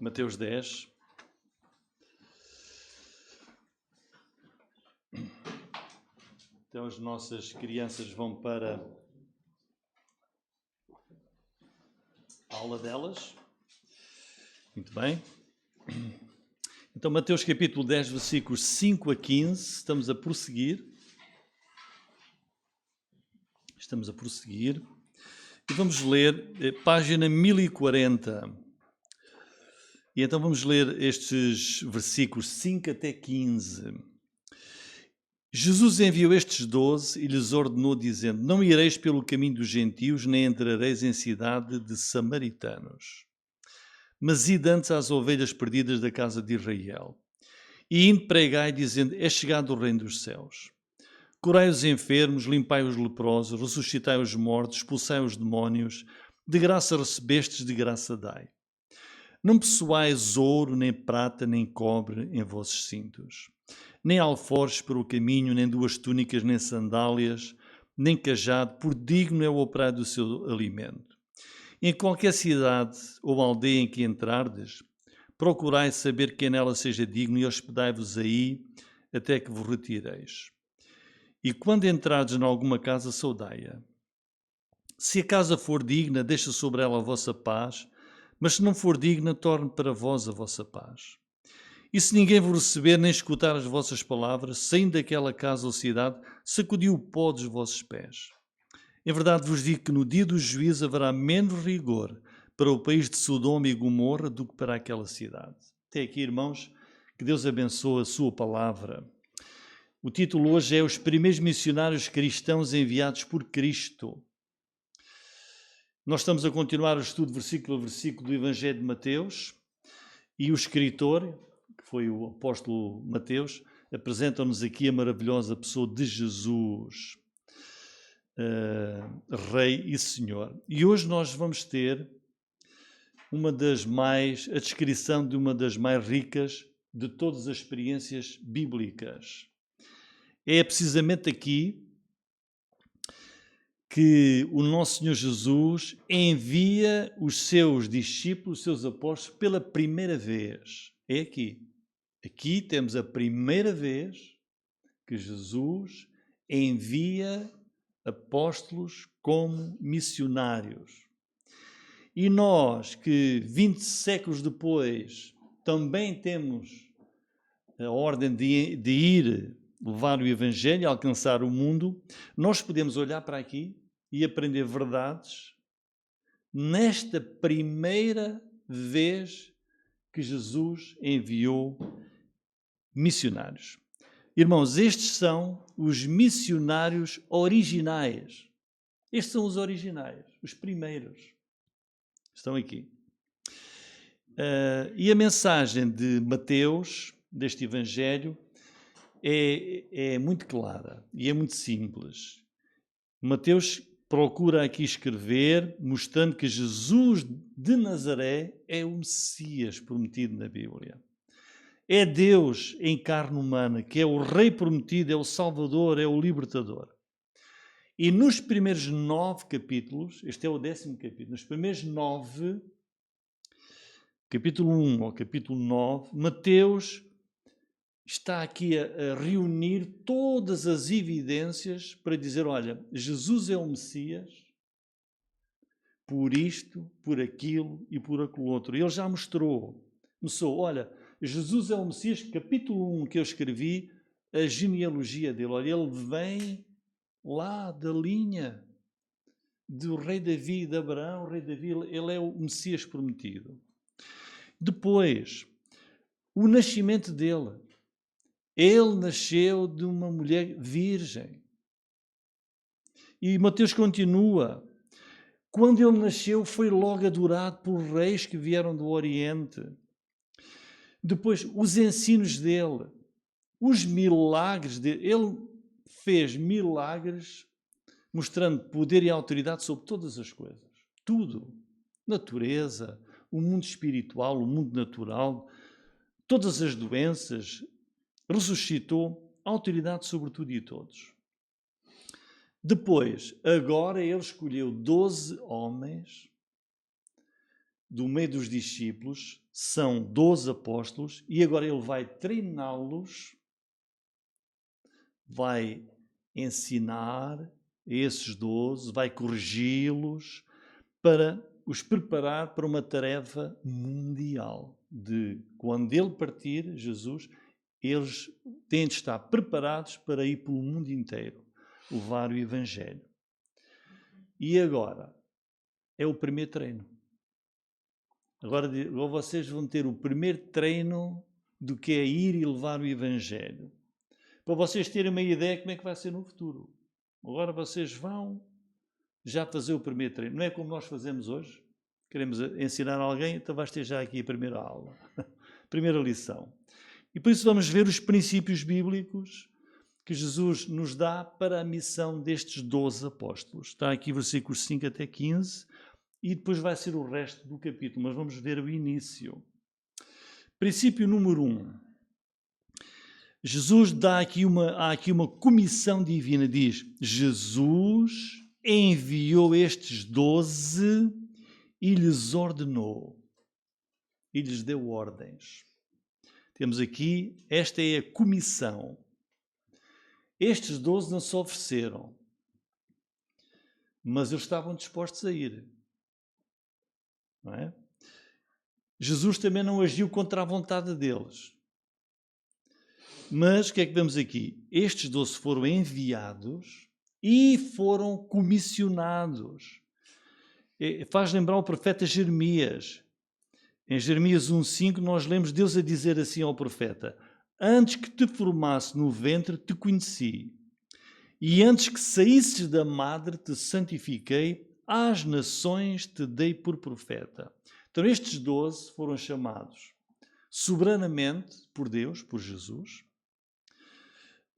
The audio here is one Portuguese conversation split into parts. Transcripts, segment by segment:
Mateus 10. Então as nossas crianças vão para a aula delas. Muito bem. Então Mateus capítulo 10, versículos 5 a 15, estamos a prosseguir. E vamos ler página 1040. E então vamos ler estes versículos 5 até 15. Jesus enviou estes 12 e lhes ordenou, dizendo: Não ireis pelo caminho dos gentios, nem entrareis em cidade de samaritanos, mas ide antes às ovelhas perdidas da casa de Israel. E indo pregai, dizendo: É chegado o reino dos céus. Curai os enfermos, limpai os leprosos, ressuscitai os mortos, expulsai os demónios. De graça recebestes, de graça dai. Não possuais ouro, nem prata, nem cobre em vossos cintos, nem alforjes para o caminho, nem duas túnicas, nem sandálias, nem cajado, por digno é o operário do seu alimento. Em qualquer cidade ou aldeia em que entrardes, procurai saber quem nela seja digno e hospedai-vos aí até que vos retireis. E quando entrardes em alguma casa, saudai-a. Se a casa for digna, deixa sobre ela a vossa paz, mas se não for digna, torne para vós a vossa paz. E se ninguém vos receber nem escutar as vossas palavras, saindo daquela casa ou cidade, sacudiu o pó dos vossos pés. Em verdade vos digo que no dia do juízo haverá menos rigor para o país de Sodoma e Gomorra do que para aquela cidade. Até aqui, irmãos, que Deus abençoe a sua palavra. O título hoje é Os Primeiros Missionários Cristãos Enviados por Cristo. Nós estamos a continuar o estudo versículo a versículo do Evangelho de Mateus e o escritor, que foi o apóstolo Mateus, apresenta-nos aqui a maravilhosa pessoa de Jesus, Rei e Senhor. E hoje nós vamos ter a descrição de uma das mais ricas de todas as experiências bíblicas. É precisamente aqui que o nosso Senhor Jesus envia os seus discípulos, os seus apóstolos, pela primeira vez. É aqui. Aqui temos a primeira vez que Jesus envia apóstolos como missionários. E nós, que 20 séculos depois também temos a ordem de ir levar o Evangelho, alcançar o mundo, nós podemos olhar para aqui e aprender verdades nesta primeira vez que Jesus enviou missionários. Irmãos, estes são os missionários originais. Estes são os originais, os primeiros. Estão aqui. E a mensagem de Mateus, deste Evangelho, é muito clara e é muito simples. Mateus procura aqui escrever, mostrando que Jesus de Nazaré é o Messias prometido na Bíblia. É Deus em carne humana, que é o Rei prometido, é o Salvador, é o Libertador. E nos primeiros 9 capítulos, este é o 10º capítulo, nos primeiros 9, capítulo 1 ao capítulo 9, Mateus está aqui a reunir todas as evidências para dizer, olha, Jesus é o Messias por isto, por aquilo e por aquilo outro. Ele já mostrou, olha, Jesus é o Messias, capítulo 1 que eu escrevi, a genealogia dele. Olha, ele vem lá da linha do rei Davi, de Abraão, o rei Davi, ele é o Messias prometido. Depois, o nascimento dele. Ele nasceu de uma mulher virgem. E Mateus continua. Quando ele nasceu, foi logo adorado por reis que vieram do Oriente. Depois, os ensinos dele, os milagres dele. Ele fez milagres mostrando poder e autoridade sobre todas as coisas. Tudo. Natureza, o mundo espiritual, o mundo natural, todas as doenças. Ressuscitou autoridade sobre tudo e todos. Depois, agora ele escolheu 12 homens do meio dos discípulos, são 12 apóstolos, e agora ele vai treiná-los, vai ensinar esses 12, vai corrigi-los para os preparar para uma tarefa mundial. De quando ele partir, Jesus, eles têm de estar preparados para ir pelo mundo inteiro, levar o Evangelho. E agora é o primeiro treino. Agora vocês vão ter o primeiro treino do que é ir e levar o Evangelho. Para vocês terem uma ideia de como é que vai ser no futuro. Agora vocês vão já fazer o primeiro treino. Não é como nós fazemos hoje. Queremos ensinar alguém, então vais ter já aqui a primeira aula. Primeira lição. E por isso vamos ver os princípios bíblicos que Jesus nos dá para a missão destes 12 apóstolos. Está aqui versículos 5 até 15 e depois vai ser o resto do capítulo, mas vamos ver o início. Princípio número 1. Jesus há aqui uma comissão divina, diz, Jesus enviou estes 12 e lhes ordenou, e lhes deu ordens. Temos aqui, esta é a comissão. Estes 12 não se ofereceram, mas eles estavam dispostos a ir. Não é? Jesus também não agiu contra a vontade deles. Mas o que é que vemos aqui? Estes 12 foram enviados e foram comissionados. Faz lembrar o profeta Jeremias. Em Jeremias 1,5 nós lemos Deus a dizer assim ao profeta: antes que te formasse no ventre te conheci, e antes que saísses da madre te santifiquei, às nações te dei por profeta. Então estes 12 foram chamados soberanamente por Deus, por Jesus,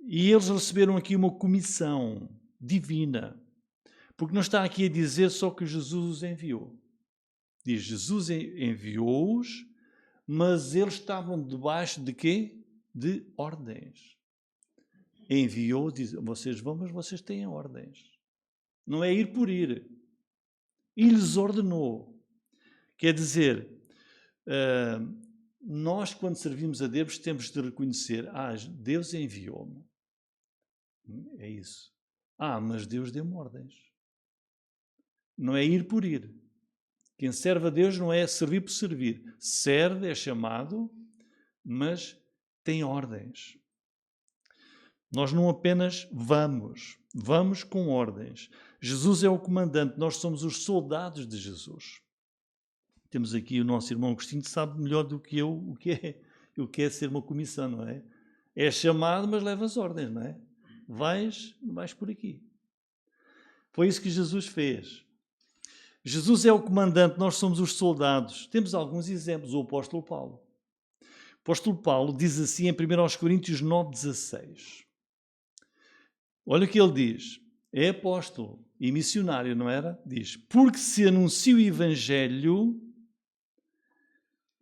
e eles receberam aqui uma comissão divina, porque não está aqui a dizer só que Jesus os enviou. Diz, Jesus enviou-os, mas eles estavam debaixo de quê? De ordens. Enviou, diz, vocês vão, mas vocês têm ordens. Não é ir por ir. E lhes ordenou. Quer dizer, nós quando servimos a Deus temos de reconhecer, Deus enviou-me. É isso. Mas Deus deu-me ordens. Não é ir por ir. Quem serve a Deus não é servir por servir. Serve, é chamado, mas tem ordens. Nós não apenas vamos com ordens. Jesus é o comandante, nós somos os soldados de Jesus. Temos aqui o nosso irmão Agostinho, que sabe melhor do que eu o que é ser uma comissão, não é? É chamado, mas leva as ordens, não é? Vais por aqui. Foi isso que Jesus fez. Jesus é o comandante, nós somos os soldados. Temos alguns exemplos. O apóstolo Paulo. O apóstolo Paulo diz assim em 1 Coríntios 9,16. Olha o que ele diz. É apóstolo e missionário, não era? Diz, porque se anuncia o Evangelho,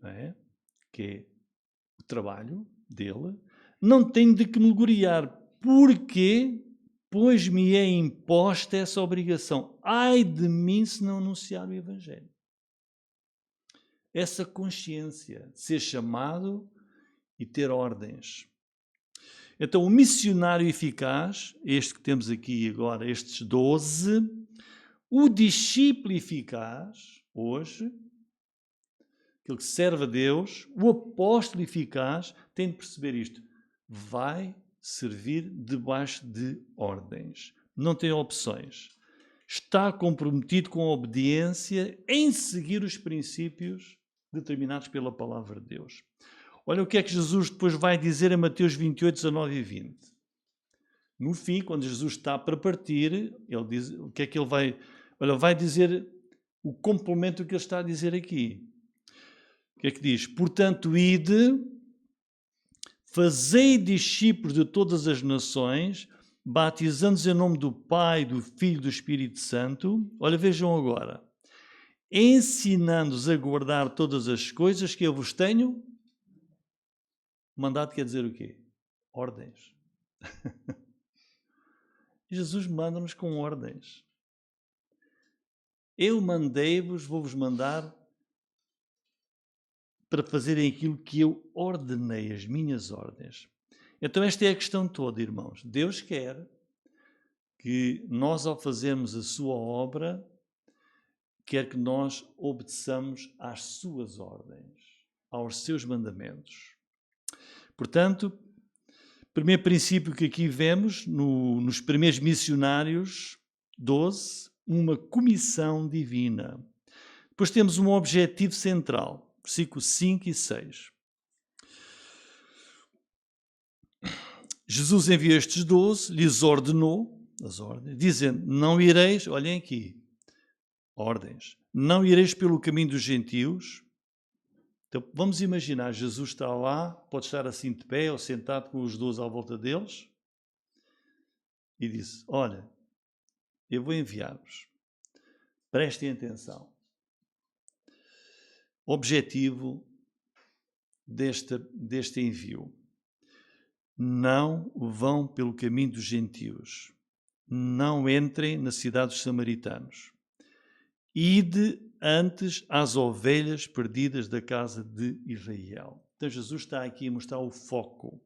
não é? Que é o trabalho dele, não tenho de que me gloriar, porque pois me é imposta essa obrigação. Ai de mim se não anunciar o Evangelho. Essa consciência de ser chamado e ter ordens. Então, o missionário eficaz, este que temos aqui agora, estes 12, o discípulo eficaz, hoje, aquele que serve a Deus, o apóstolo eficaz, tem de perceber isto. Vai servir debaixo de ordens. Não tem opções. Está comprometido com a obediência em seguir os princípios determinados pela palavra de Deus. Olha o que é que Jesus depois vai dizer em Mateus 28, 19 e 20. No fim, quando Jesus está para partir, ele diz, o que é que ele vai... Olha, vai dizer o complemento que ele está a dizer aqui. O que é que diz? Portanto, ide, fazei discípulos de todas as nações, batizando-os em nome do Pai, do Filho e do Espírito Santo. Olha, vejam agora. Ensinando-os a guardar todas as coisas que eu vos tenho. Mandado quer dizer o quê? Ordens. Jesus manda-nos com ordens. Eu mandei-vos, vou-vos mandar para fazerem aquilo que eu ordenei, as minhas ordens. Então esta é a questão toda, irmãos. Deus quer que nós, ao fazermos a sua obra, quer que nós obedeçamos às suas ordens, aos seus mandamentos. Portanto, primeiro princípio que aqui vemos nos primeiros missionários, 12, uma comissão divina. Depois temos um objetivo central, versículos 5 e 6. Jesus enviou estes 12, lhes ordenou as ordens, dizendo, não ireis, olhem aqui, ordens, não ireis pelo caminho dos gentios. Então vamos imaginar, Jesus está lá, pode estar assim de pé ou sentado com os 12 à volta deles e disse, olha, eu vou enviar-vos, prestem atenção. Objetivo deste envio. Não vão pelo caminho dos gentios. Não entrem na cidade dos samaritanos. Ide antes às ovelhas perdidas da casa de Israel. Então Jesus está aqui a mostrar o foco.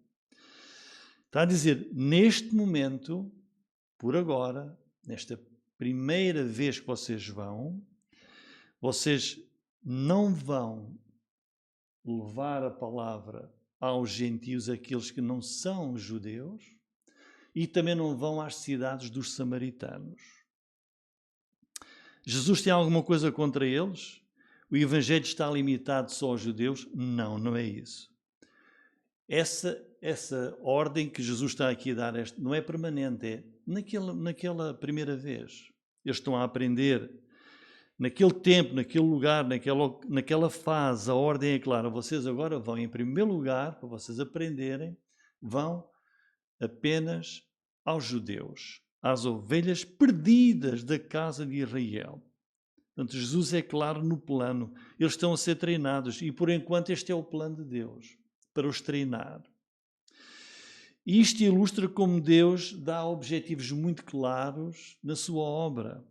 Está a dizer, neste momento, por agora, nesta primeira vez que vocês não vão levar a palavra aos gentios, aqueles que não são judeus, e também não vão às cidades dos samaritanos. Jesus tem alguma coisa contra eles? O evangelho está limitado só aos judeus? Não, não é isso. Essa ordem que Jesus está aqui a dar não é permanente, é naquela primeira vez. Eles estão a aprender. Naquele tempo, naquele lugar, naquela fase, a ordem é clara. Vocês agora vão, em primeiro lugar, para vocês aprenderem, vão apenas aos judeus, às ovelhas perdidas da casa de Israel. Portanto, Jesus é claro no plano. Eles estão a ser treinados e, por enquanto, este é o plano de Deus, para os treinar. E isto ilustra como Deus dá objetivos muito claros na sua obra.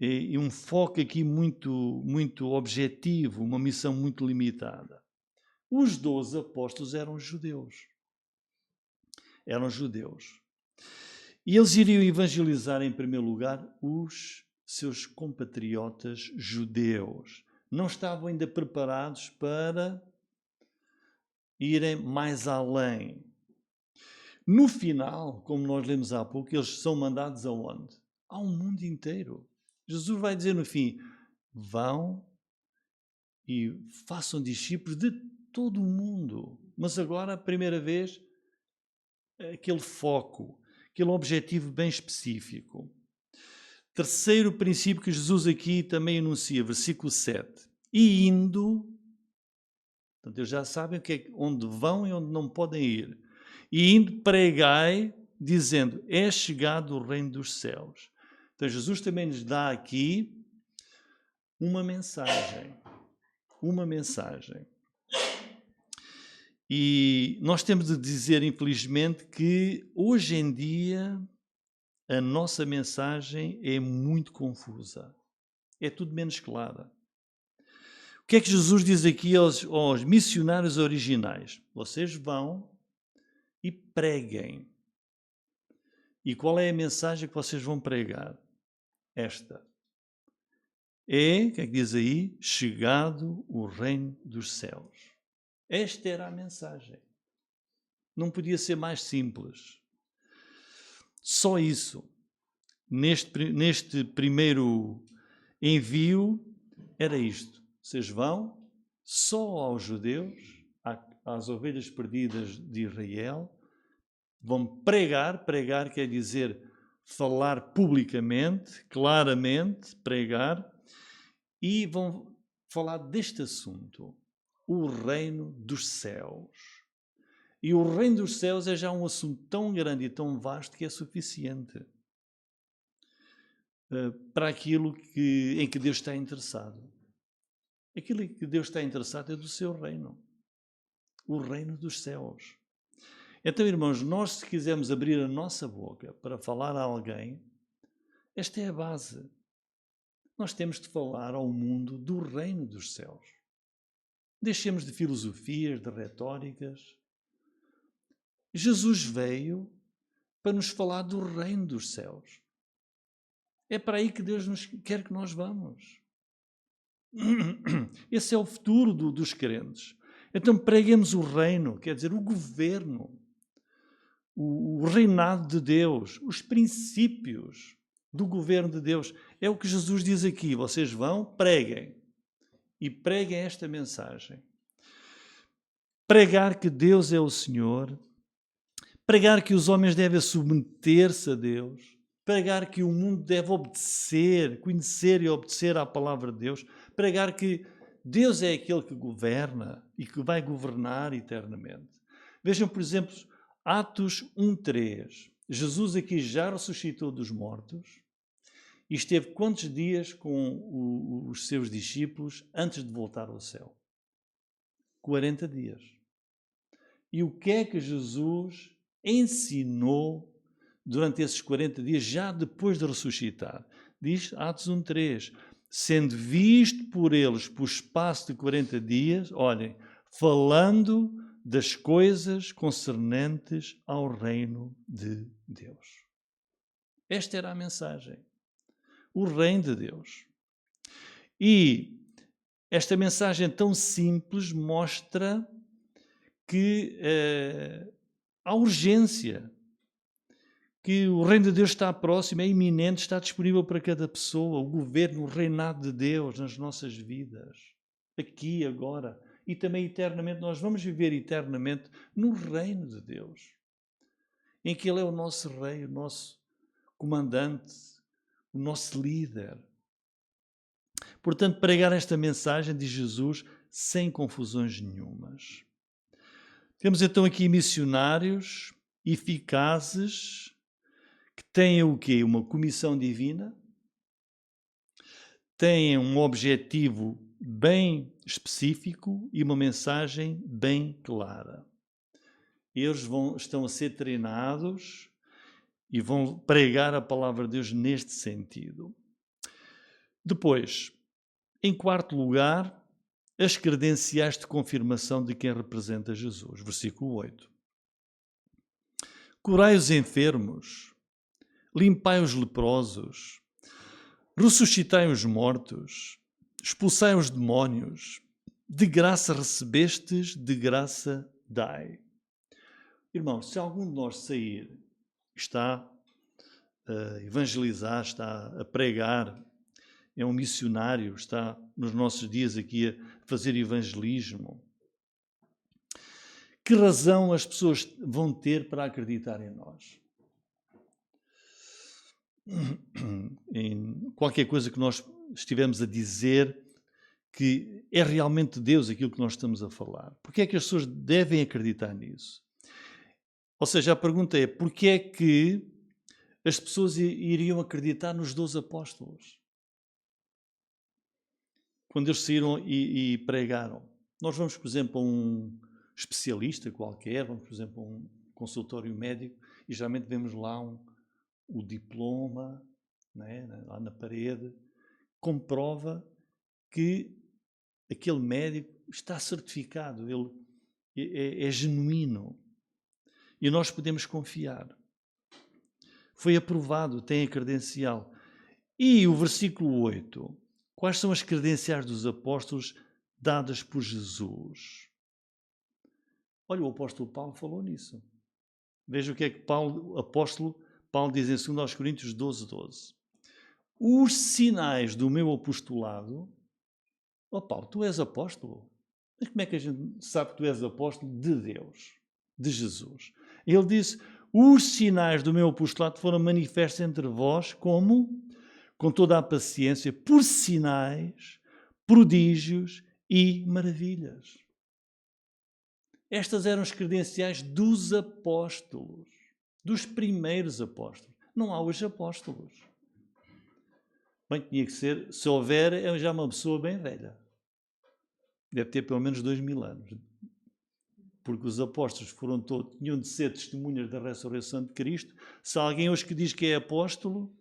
E um foco aqui muito, muito objetivo, uma missão muito limitada. Os 12 apóstolos eram judeus. Eram judeus. E eles iriam evangelizar, em primeiro lugar, os seus compatriotas judeus. Não estavam ainda preparados para irem mais além. No final, como nós lemos há pouco, eles são mandados aonde? Ao mundo inteiro. Jesus vai dizer no fim, vão e façam discípulos de todo o mundo. Mas agora, a primeira vez, aquele foco, aquele objetivo bem específico. Terceiro princípio que Jesus aqui também enuncia, versículo 7. E indo, portanto, eles já sabem onde vão e onde não podem ir. E indo, pregai, dizendo, é chegado o reino dos céus. Então, Jesus também nos dá aqui uma mensagem. Uma mensagem. E nós temos de dizer, infelizmente, que hoje em dia a nossa mensagem é muito confusa. É tudo menos clara. O que é que Jesus diz aqui aos missionários originais? Vocês vão e preguem. E qual é a mensagem que vocês vão pregar? Esta. O que é que diz aí? Chegado o reino dos céus. Esta era a mensagem. Não podia ser mais simples. Só isso. Neste primeiro envio, era isto. Vocês vão só aos judeus, às ovelhas perdidas de Israel, vão pregar quer dizer falar publicamente, claramente, pregar, e vão falar deste assunto, o reino dos céus. E o reino dos céus é já um assunto tão grande e tão vasto que é suficiente para aquilo em que Deus está interessado. Aquilo em que Deus está interessado é do seu reino. O reino dos céus. Então, irmãos, nós se quisermos abrir a nossa boca para falar a alguém, esta é a base. Nós temos de falar ao mundo do reino dos céus. Deixemos de filosofias, de retóricas. Jesus veio para nos falar do reino dos céus. É para aí que Deus quer que nós vamos. Esse é o futuro dos crentes. Então preguemos o reino, quer dizer, o governo, o reinado de Deus, os princípios do governo de Deus. É o que Jesus diz aqui. Vocês vão, preguem. E preguem esta mensagem. Pregar que Deus é o Senhor. Pregar que os homens devem submeter-se a Deus. Pregar que o mundo deve obedecer, conhecer e obedecer à palavra de Deus. Pregar que Deus é aquele que governa e que vai governar eternamente. Vejam, por exemplo, Atos 1:3. Jesus aqui já ressuscitou dos mortos e esteve quantos dias com os seus discípulos antes de voltar ao céu? 40 dias. E o que é que Jesus ensinou durante esses 40 dias, já depois de ressuscitar? Diz Atos 1:3, sendo visto por eles por espaço de 40 dias, olhem, falando das coisas concernentes ao reino de Deus. Esta era a mensagem. O reino de Deus. E esta mensagem tão simples mostra que há urgência, que o reino de Deus está próximo, é iminente, está disponível para cada pessoa, o governo, o reinado de Deus nas nossas vidas, aqui, agora, e também eternamente. Nós vamos viver eternamente no reino de Deus, em que Ele é o nosso rei, o nosso comandante, o nosso líder. Portanto, pregar esta mensagem de Jesus sem confusões nenhumas. Temos então aqui missionários eficazes que têm o quê? Uma comissão divina, têm um objetivo bem específico e uma mensagem bem clara. Eles estão a ser treinados e vão pregar a palavra de Deus neste sentido. Depois, em quarto lugar, as credenciais de confirmação de quem representa Jesus. Versículo 8. Curai os enfermos, limpai os leprosos, ressuscitai os mortos, expulsai os demónios, de graça recebestes, de graça dai. Irmãos, se algum de nós sair, está a evangelizar, está a pregar, é um missionário, está nos nossos dias aqui a fazer evangelismo, que razão as pessoas vão ter para acreditar em nós? Em qualquer coisa que nós estivemos a dizer que é realmente Deus aquilo que nós estamos a falar. Porquê é que as pessoas devem acreditar nisso? Ou seja, a pergunta é, porquê é que as pessoas iriam acreditar nos 12 apóstolos? Quando eles saíram e pregaram. Nós vamos, por exemplo, a um especialista qualquer, vamos, por exemplo, a um consultório médico e geralmente vemos lá o diploma, né, lá na parede, comprova que aquele médico está certificado, ele é genuíno e nós podemos confiar. Foi aprovado, tem a credencial. E o versículo 8, quais são as credenciais dos apóstolos dadas por Jesus? Olha, o apóstolo Paulo falou nisso. Veja o que é que o apóstolo Paulo diz em 2 Coríntios 12:12. Os sinais do meu apostolado... Oh Paulo, tu és apóstolo? Mas como é que a gente sabe que tu és apóstolo de Deus, de Jesus? Ele disse, os sinais do meu apostolado foram manifestos entre vós como? Com toda a paciência, por sinais, prodígios e maravilhas. Estas eram as credenciais dos apóstolos, dos primeiros apóstolos. Não há hoje apóstolos. Bem, tinha que ser, se houver, é já uma pessoa bem velha. Deve ter pelo menos 2000 anos. Porque os apóstolos tinham de ser testemunhas da ressurreição de Cristo. Se alguém hoje que diz que é apóstolo,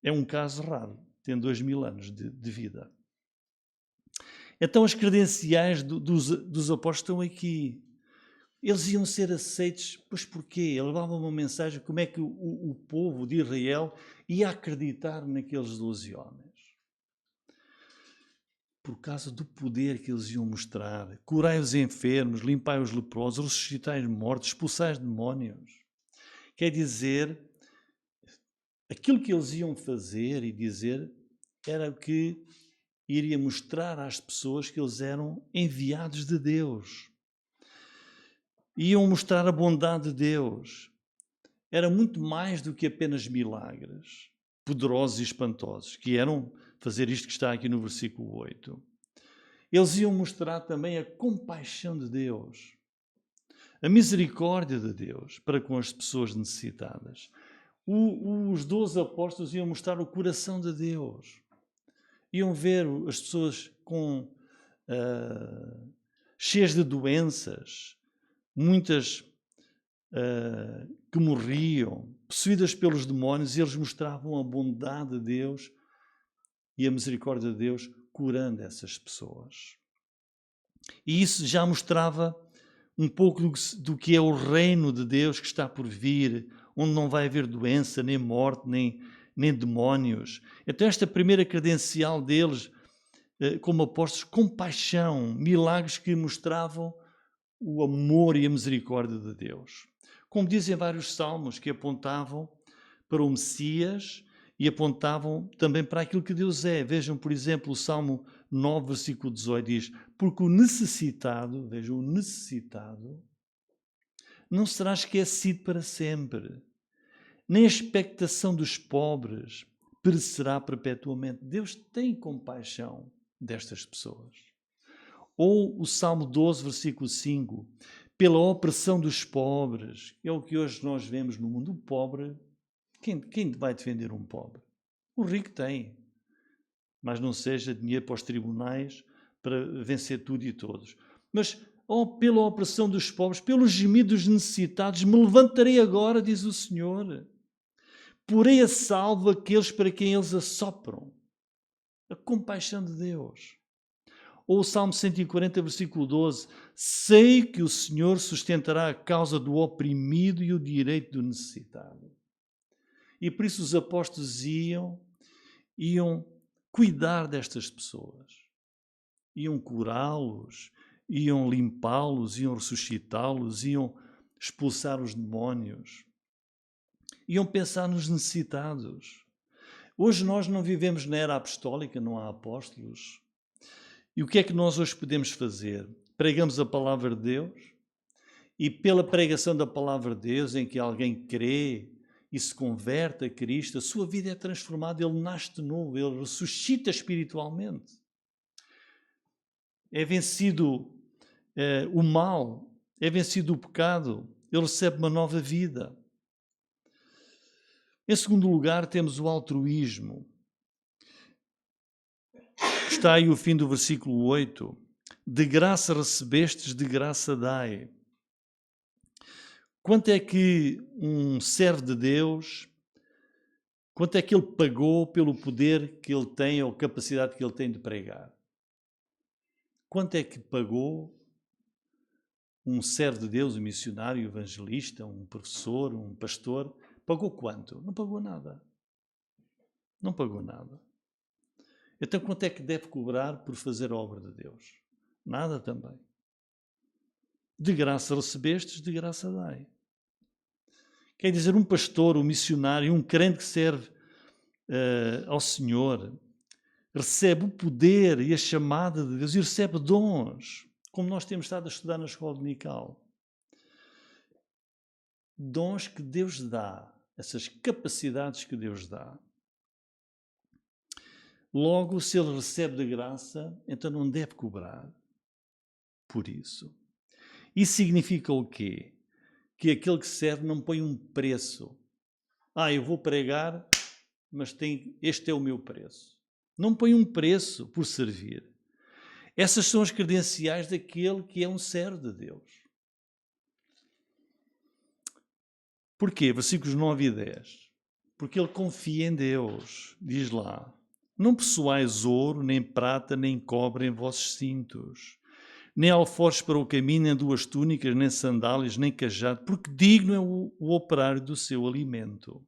é um caso raro. Tem 2000 anos de vida. Então as credenciais dos apóstolos estão aqui. Eles iam ser aceitos, pois porquê? Ele levava uma mensagem, como é que o povo de Israel ia acreditar naqueles 12 homens? Por causa do poder que eles iam mostrar. Curai os enfermos, limpai os leprosos, ressuscitai os mortos, expulsai os demónios. Quer dizer, aquilo que eles iam fazer e dizer era o que iria mostrar às pessoas que eles eram enviados de Deus. Iam mostrar a bondade de Deus. Era muito mais do que apenas milagres, poderosos e espantosos, que eram fazer isto que está aqui no versículo 8. Eles iam mostrar também a compaixão de Deus, a misericórdia de Deus para com as pessoas necessitadas. Os 12 apóstolos iam mostrar o coração de Deus. Iam ver as pessoas cheias de doenças, muitas que morriam, possuídas pelos demónios, e eles mostravam a bondade de Deus e a misericórdia de Deus curando essas pessoas. E isso já mostrava um pouco do que é o reino de Deus que está por vir, onde não vai haver doença, nem morte, nem demónios. Então esta primeira credencial deles, como apóstolos, compaixão, milagres que mostravam o amor e a misericórdia de Deus. Como dizem vários salmos que apontavam para o Messias e apontavam também para aquilo que Deus é. Vejam, por exemplo, o Salmo 9, versículo 18 diz: porque o necessitado, vejam, o necessitado, não será esquecido para sempre, nem a expectação dos pobres perecerá perpetuamente. Deus tem compaixão destas pessoas. Ou o Salmo 12, versículo 5, pela opressão dos pobres, é o que hoje nós vemos no mundo. O pobre, quem vai defender um pobre? O rico tem, mas não seja dinheiro para os tribunais para vencer tudo e todos. Mas, pela opressão dos pobres, pelos gemidos necessitados, me levantarei agora, diz o Senhor. Porei a salvo aqueles para quem eles assopram. A compaixão de Deus. Ou o Salmo 140, versículo 12. Sei que o Senhor sustentará a causa do oprimido e o direito do necessitado. E por isso os apóstolos iam cuidar destas pessoas. Iam curá-los, iam limpá-los, iam ressuscitá-los, iam expulsar os demónios. Iam pensar nos necessitados. Hoje nós não vivemos na era apostólica, não há apóstolos. E o que é que nós hoje podemos fazer? Pregamos a palavra de Deus e pela pregação da palavra de Deus, em que alguém crê e se converte a Cristo, a sua vida é transformada, ele nasce de novo, ele ressuscita espiritualmente. É vencido o mal, é vencido o pecado, ele recebe uma nova vida. Em segundo lugar, temos o altruísmo. Está aí o fim do versículo 8. De graça recebestes, de graça dai. Quanto é que um servo de Deus, quanto é que ele pagou pelo poder que ele tem ou capacidade que ele tem de pregar? Quanto é que pagou um servo de Deus, um missionário, um evangelista, um professor, um pastor? Pagou quanto? Não pagou nada. Não pagou nada. Então quanto é que deve cobrar por fazer a obra de Deus? Nada também. De graça recebestes, de graça dai. Quer dizer, um pastor, um missionário, um crente que serve ao Senhor, recebe o poder e a chamada de Deus e recebe dons, como nós temos estado a estudar na escola dominical. Dons que Deus dá, essas capacidades que Deus dá. Logo, se ele recebe de graça, então não deve cobrar por isso. Isso significa o quê? Que aquele que serve não põe um preço. Eu vou pregar, mas este é o meu preço. Não põe um preço por servir. Essas são as credenciais daquele que é um servo de Deus. Porquê? Versículos 9 e 10. Porque ele confia em Deus. Diz lá. Não possuais ouro, nem prata, nem cobre em vossos cintos, nem alforjes para o caminho, nem duas túnicas, nem sandálias, nem cajado, porque digno é o operário do seu alimento.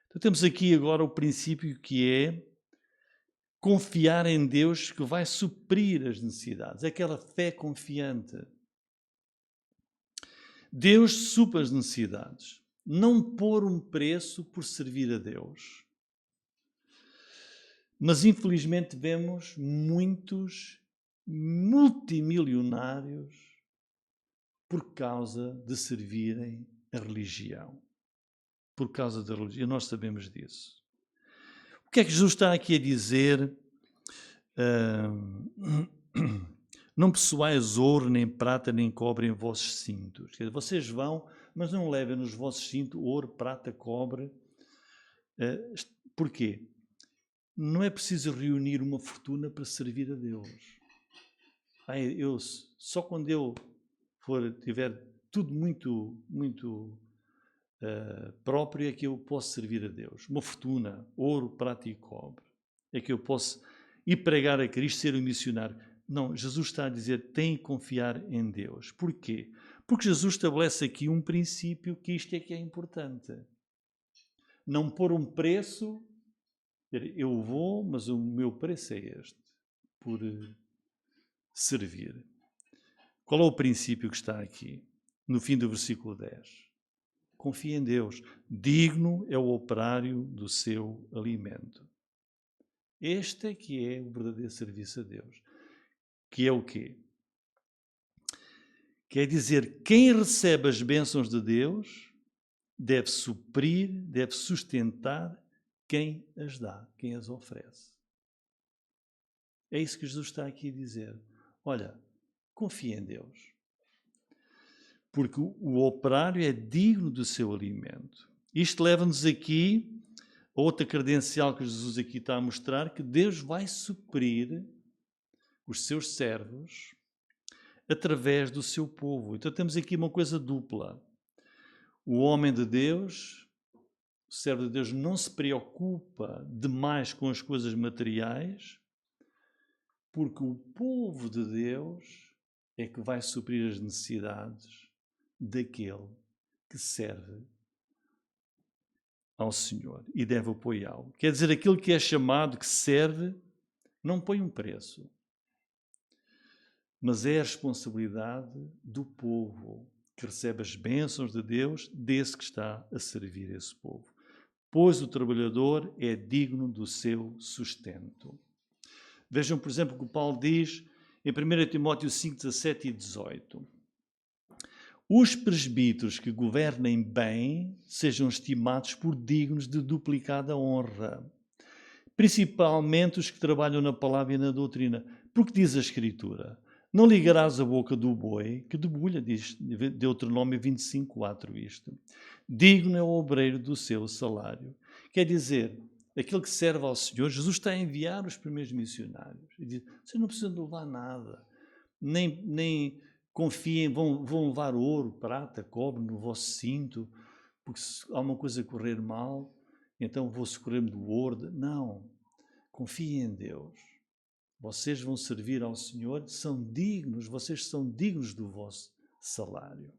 Então temos aqui agora o princípio que é confiar em Deus que vai suprir as necessidades, aquela fé confiante. Deus supre as necessidades, não pôr um preço por servir a Deus. Mas infelizmente vemos muitos multimilionários por causa de servirem a religião. Por causa da religião, nós sabemos disso. O que é que Jesus está aqui a dizer? Não possuais ouro, nem prata, nem cobre em vossos cintos. Quer dizer, vocês vão, mas não levem nos vossos cintos ouro, prata, cobre. Porquê? Não é preciso reunir uma fortuna para servir a Deus. Só quando eu tiver tudo muito próprio é que eu posso servir a Deus. Uma fortuna, ouro, prata e cobre. É que eu posso ir pregar a Cristo, ser um missionário. Não, Jesus está a dizer, tem que confiar em Deus. Porquê? Porque Jesus estabelece aqui um princípio que isto é que é importante. Não pôr um preço, eu vou, mas o meu preço é este, por servir. Qual é o princípio que está aqui, no fim do versículo 10? Confia em Deus. Digno é o operário do seu alimento. Este é que é o verdadeiro serviço a Deus. Que é o quê? Quer dizer, quem recebe as bênçãos de Deus deve suprir, deve sustentar quem as dá, quem as oferece. É isso que Jesus está aqui a dizer. Olha, confia em Deus. Porque o operário é digno do seu alimento. Isto leva-nos aqui a outra credencial que Jesus aqui está a mostrar, que Deus vai suprir os seus servos através do seu povo. Então temos aqui uma coisa dupla. O homem de Deus, o servo de Deus, não se preocupa demais com as coisas materiais, porque o povo de Deus é que vai suprir as necessidades daquele que serve ao Senhor e deve apoiá-lo. Quer dizer, aquele que é chamado, que serve, não põe um preço, mas é a responsabilidade do povo que recebe as bênçãos de Deus, desse que está a servir esse povo. Pois o trabalhador é digno do seu sustento. Vejam, por exemplo, o que Paulo diz em 1 Timóteo 5, 17 e 18. Os presbíteros que governem bem sejam estimados por dignos de duplicada honra, principalmente os que trabalham na palavra e na doutrina. Porque diz a Escritura, não ligarás a boca do boi que debulha, diz Deuteronômio 25, 4 isto. Digno é o obreiro do seu salário. Quer dizer, aquele que serve ao Senhor, Jesus está a enviar os primeiros missionários. E diz, vocês não precisam de levar nada, nem confiem, vão levar ouro, prata, cobre no vosso cinto, porque se há uma coisa a correr mal, então vou socorrer-me do ouro. Não, confiem em Deus. Vocês vão servir ao Senhor, são dignos, vocês são dignos do vosso salário.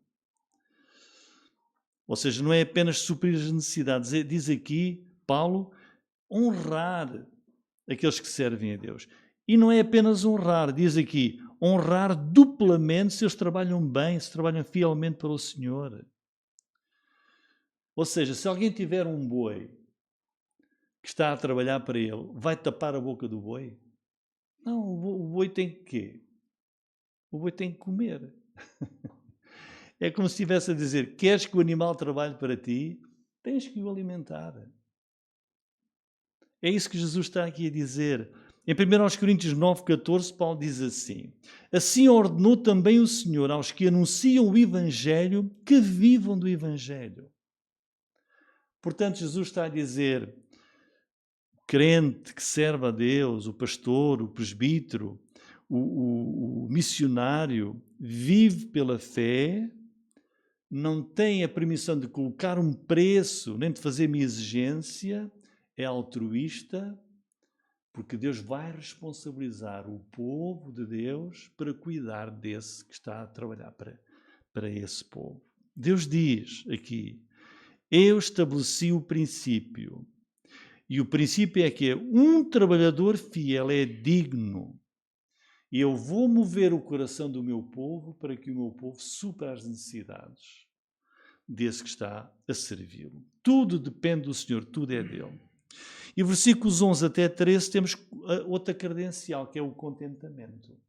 Ou seja, não é apenas suprir as necessidades, diz aqui Paulo, honrar aqueles que servem a Deus. E não é apenas honrar, diz aqui, honrar duplamente se eles trabalham bem, se trabalham fielmente para o Senhor. Ou seja, se alguém tiver um boi que está a trabalhar para ele, vai tapar a boca do boi? Não, o boi tem que quê? O boi tem que comer. É como se estivesse a dizer, queres que o animal trabalhe para ti? Tens que o alimentar. É isso que Jesus está aqui a dizer. Em 1 Coríntios 9,14, Paulo diz assim, assim ordenou também o Senhor aos que anunciam o Evangelho que vivam do Evangelho. Portanto, Jesus está a dizer, o crente que serve a Deus, o pastor, o presbítero, o missionário, vive pela fé, não tem a permissão de colocar um preço, nem de fazer uma exigência, é altruísta, Porque Deus vai responsabilizar o povo de Deus para cuidar desse que está a trabalhar para esse povo. Deus diz aqui, eu estabeleci o princípio. E o princípio é que um trabalhador fiel é digno. E eu vou mover o coração do meu povo para que o meu povo supra as necessidades desse que está a servi-lo. Tudo depende do Senhor, tudo é dele. E versículos 11 até 13 temos outra credencial, que é o contentamento.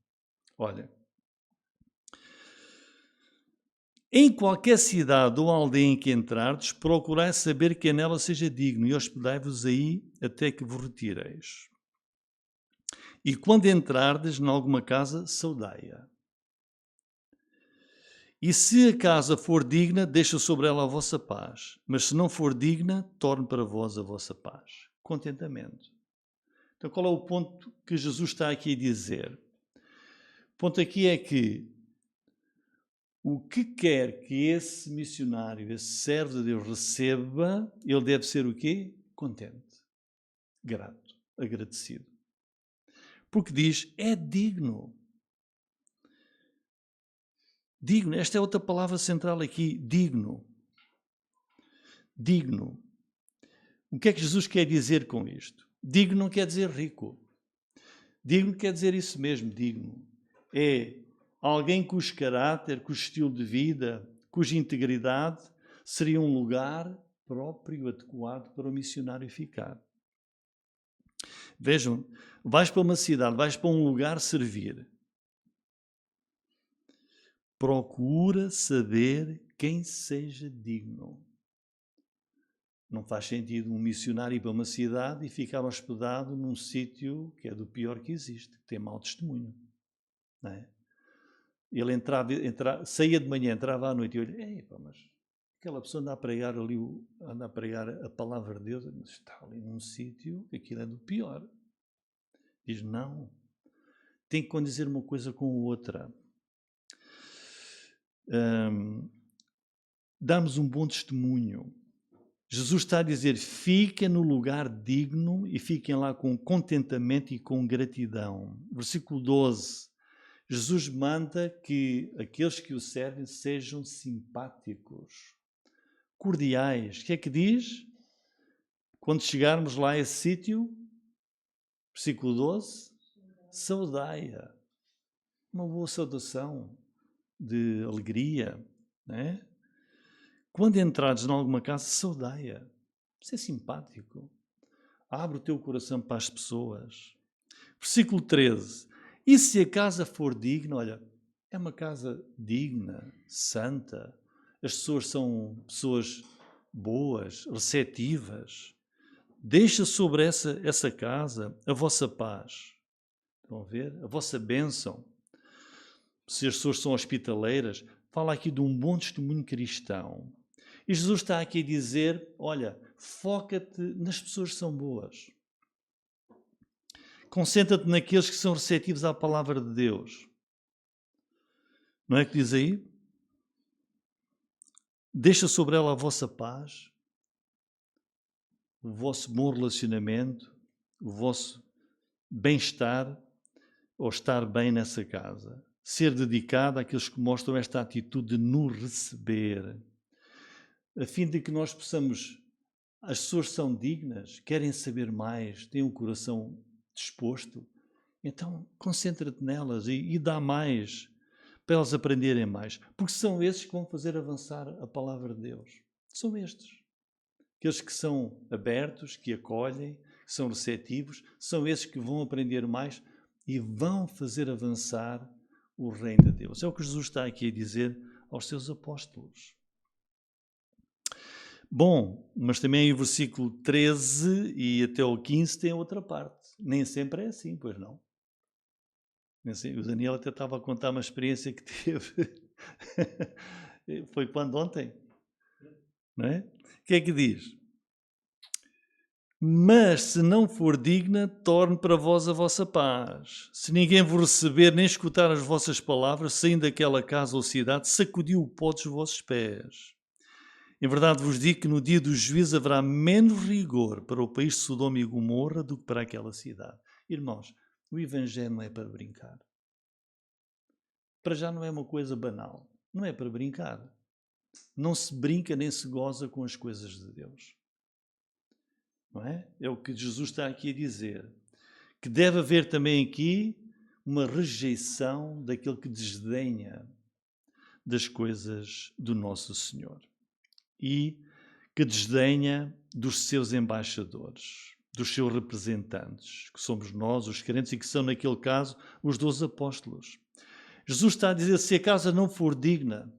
Olha, em qualquer cidade ou aldeia em que entrardes, procurai saber que nela seja digno e hospedai-vos aí até que vos retireis. E quando entrardes em alguma casa, saudai-a. E se a casa for digna, deixa sobre ela a vossa paz. Mas se não for digna, torne para vós a vossa paz. Contentamento. Então qual é o ponto que Jesus está aqui a dizer? O ponto aqui é que o que quer que esse missionário, esse servo de Deus receba, ele deve ser o quê? Contente, grato, agradecido. Porque diz, é digno. Digno, esta é outra palavra central aqui, digno. Digno. O que é que Jesus quer dizer com isto? Digno não quer dizer rico. Digno quer dizer isso mesmo, digno. É alguém cujo caráter, cujo estilo de vida, cuja integridade seria um lugar próprio, adequado para o missionário ficar. Vejam, vais para uma cidade, vais para um lugar servir. Procura saber quem seja digno. Não faz sentido um missionário ir para uma cidade e ficar hospedado num sítio que é do pior que existe, que tem mau testemunho. Não é? Ele saía de manhã, entrava à noite e olha, mas aquela pessoa anda a pregar ali, anda a pregar a palavra de Deus, mas está ali num sítio que aquilo é do pior. Diz, não, tem que condizer uma coisa com outra. Darmos um bom testemunho. Jesus está a dizer, fiquem no lugar digno e fiquem lá com contentamento e com gratidão. Versículo 12. Jesus manda que aqueles que o servem sejam simpáticos, cordiais. O que é que diz? Quando chegarmos lá a esse sítio, versículo 12, saudai-a. Uma boa saudação de alegria, não é? Quando entrares em alguma casa, saudai-a. Ser simpático. Abre o teu coração para as pessoas. Versículo 13. E se a casa for digna, olha, é uma casa digna, santa. As pessoas são pessoas boas, receptivas. Deixa sobre essa casa a vossa paz. Estão a ver? A vossa bênção. Se as pessoas são hospitaleiras, fala aqui de um bom testemunho cristão. E Jesus está aqui a dizer, olha, foca-te nas pessoas que são boas. Concentra-te naqueles que são receptivos à palavra de Deus. Não é que diz aí? Deixa sobre ela a vossa paz, o vosso bom relacionamento, o vosso bem-estar, ou estar bem nessa casa. Ser dedicado àqueles que mostram esta atitude de nos receber, a fim de que nós possamos, as pessoas são dignas, querem saber mais, têm um coração disposto, então concentra-te nelas e dá mais, para elas aprenderem mais, porque são esses que vão fazer avançar a palavra de Deus. São estes. Aqueles que são abertos, que acolhem, que são receptivos, são esses que vão aprender mais e vão fazer avançar o reino de Deus. É o que Jesus está aqui a dizer aos seus apóstolos. Bom, mas também o versículo 13 e até o 15 tem outra parte. Nem sempre é assim, pois não? O Daniel até estava a contar uma experiência que teve. Foi quando? Ontem? Não é? O que é que diz? Mas se não for digna, torne para vós a vossa paz. Se ninguém vos receber nem escutar as vossas palavras, saindo daquela casa ou cidade, sacudiu o pó dos vossos pés. Em verdade vos digo que no dia do juízo haverá menos rigor para o país de Sodoma e Gomorra do que para aquela cidade. Irmãos, o Evangelho não é para brincar. Para já não é uma coisa banal. Não é para brincar. Não se brinca nem se goza com as coisas de Deus. Não é? É o que Jesus está aqui a dizer. Que deve haver também aqui uma rejeição daquele que desdenha das coisas do nosso Senhor. E que desdenha dos seus embaixadores, dos seus representantes, que somos nós, os crentes, e que são, naquele caso, os 12 apóstolos. Jesus está a dizer, se a casa não for digna,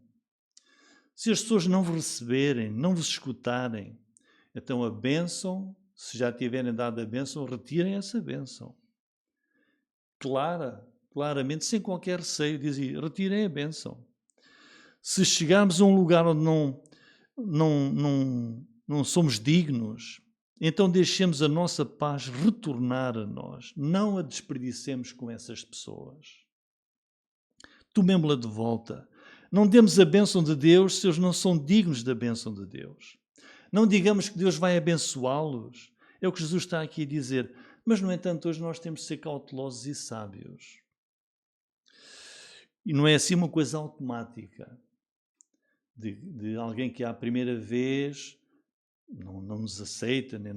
se as pessoas não vos receberem, não vos escutarem, então a bênção, se já tiverem dado a bênção, retirem essa bênção. Claramente, sem qualquer receio, dizia, retirem a bênção. Se chegarmos a um lugar onde não somos dignos, então deixemos a nossa paz retornar a nós. Não a desperdicemos com essas pessoas. Tomemos-la de volta. Não demos a bênção de Deus se eles não são dignos da bênção de Deus. Não digamos que Deus vai abençoá-los. É o que Jesus está aqui a dizer. Mas, no entanto, hoje nós temos de ser cautelosos e sábios. E não é assim uma coisa automática. De alguém que à primeira vez não nos aceita, nem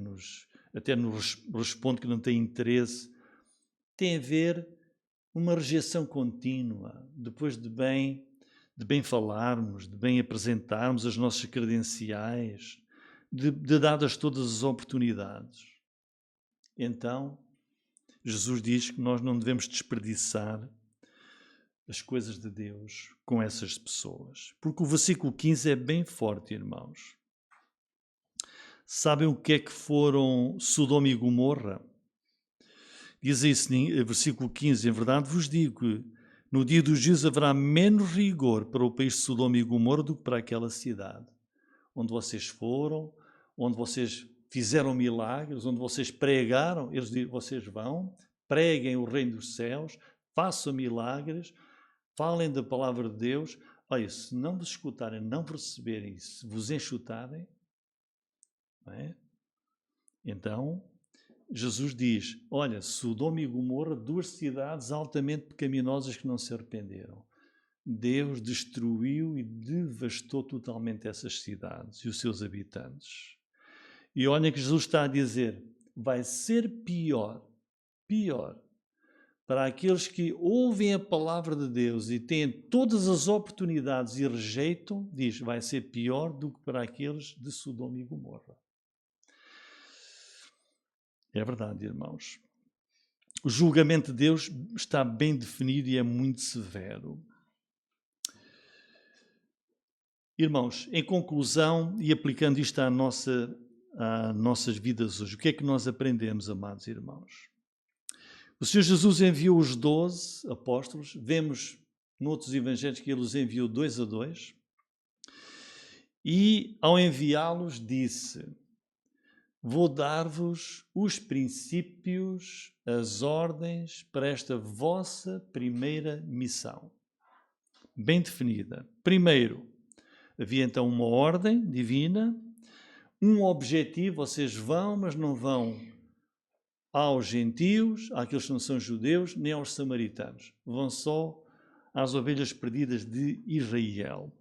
até nos responde que não tem interesse. Tem a ver uma rejeição contínua, depois de bem falarmos, de bem apresentarmos as nossas credenciais, de dadas todas as oportunidades. Então, Jesus diz que nós não devemos desperdiçar as coisas de Deus com essas pessoas. Porque o versículo 15 é bem forte, irmãos. Sabem o que é que foram Sodoma e Gomorra? Diz isso, versículo 15, em verdade vos digo que no dia dos juízos haverá menos rigor para o país de Sodoma e Gomorra do que para aquela cidade. Onde vocês foram, onde vocês fizeram milagres, onde vocês pregaram, eles dizem, vocês vão, preguem o reino dos céus, façam milagres, falem da palavra de Deus. Olha, se não vos escutarem, não vos receberem, se vos enxutarem, não é? Então, Jesus diz, olha, Sodoma e Gomorra, 2 cidades altamente pecaminosas que não se arrependeram. Deus destruiu e devastou totalmente essas cidades e os seus habitantes. E olha que Jesus está a dizer, vai ser pior para aqueles que ouvem a palavra de Deus e têm todas as oportunidades e rejeitam, diz, vai ser pior do que para aqueles de Sodoma e Gomorra. É verdade, irmãos. O julgamento de Deus está bem definido e é muito severo. Irmãos, em conclusão, e aplicando isto às nossas vidas hoje, o que é que nós aprendemos, amados irmãos? O Senhor Jesus enviou os 12 apóstolos, vemos noutros evangelhos que ele os enviou 2 a 2, e ao enviá-los disse, vou dar-vos os princípios, as ordens para esta vossa primeira missão. Bem definida. Primeiro, havia então uma ordem divina, um objetivo, vocês vão, mas não vão aos gentios, àqueles que não são judeus, nem aos samaritanos. Vão só às ovelhas perdidas de Israel.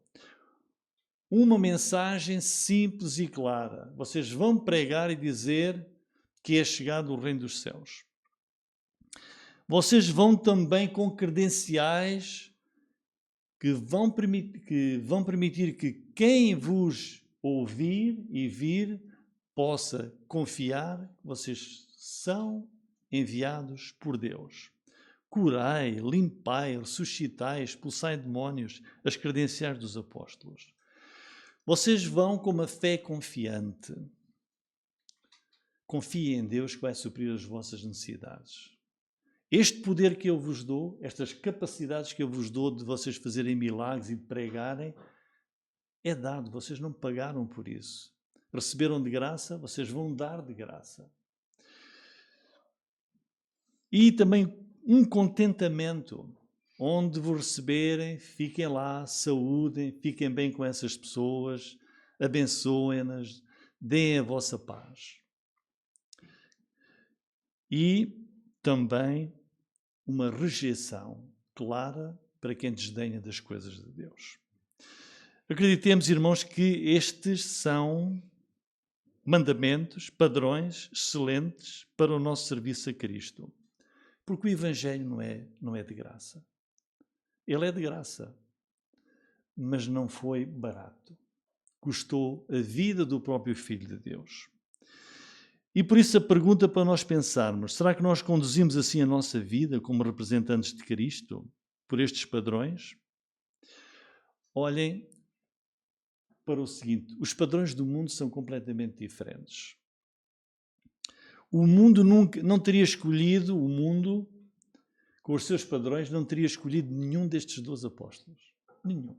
Uma mensagem simples e clara. Vocês vão pregar e dizer que é chegado o reino dos céus. Vocês vão também com credenciais que vão permitir que quem vos ouvir e vir possa confiar que vocês são enviados por Deus. Curai, limpai, ressuscitai, expulsai demónios, as credenciais dos apóstolos. Vocês vão com uma fé confiante. Confiem em Deus que vai suprir as vossas necessidades. Este poder que eu vos dou, estas capacidades que eu vos dou de vocês fazerem milagres e de pregarem, é dado, vocês não pagaram por isso. Receberam de graça, vocês vão dar de graça. E também um contentamento, onde vos receberem, fiquem lá, saúdem, fiquem bem com essas pessoas, abençoem-nas, deem a vossa paz. E também uma rejeição clara para quem desdenha das coisas de Deus. Acreditemos, irmãos, que estes são mandamentos, padrões excelentes para o nosso serviço a Cristo. Porque o Evangelho não é de graça. Ele é de graça, mas não foi barato. Custou a vida do próprio Filho de Deus. E por isso a pergunta para nós pensarmos, será que nós conduzimos assim a nossa vida como representantes de Cristo, por estes padrões? Olhem para o seguinte, os padrões do mundo são completamente diferentes. O mundo não teria escolhido, o mundo, com os seus padrões, não teria escolhido nenhum destes 12 apóstolos. Nenhum.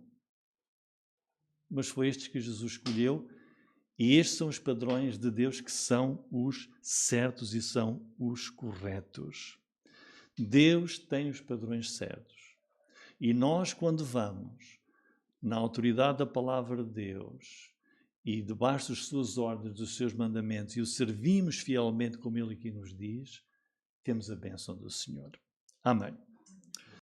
Mas foi estes que Jesus escolheu, e estes são os padrões de Deus que são os certos e são os corretos. Deus tem os padrões certos. E nós, quando vamos na autoridade da palavra de Deus e debaixo das suas ordens, dos seus mandamentos, e o servimos fielmente como Ele aqui nos diz, temos a bênção do Senhor. Amém.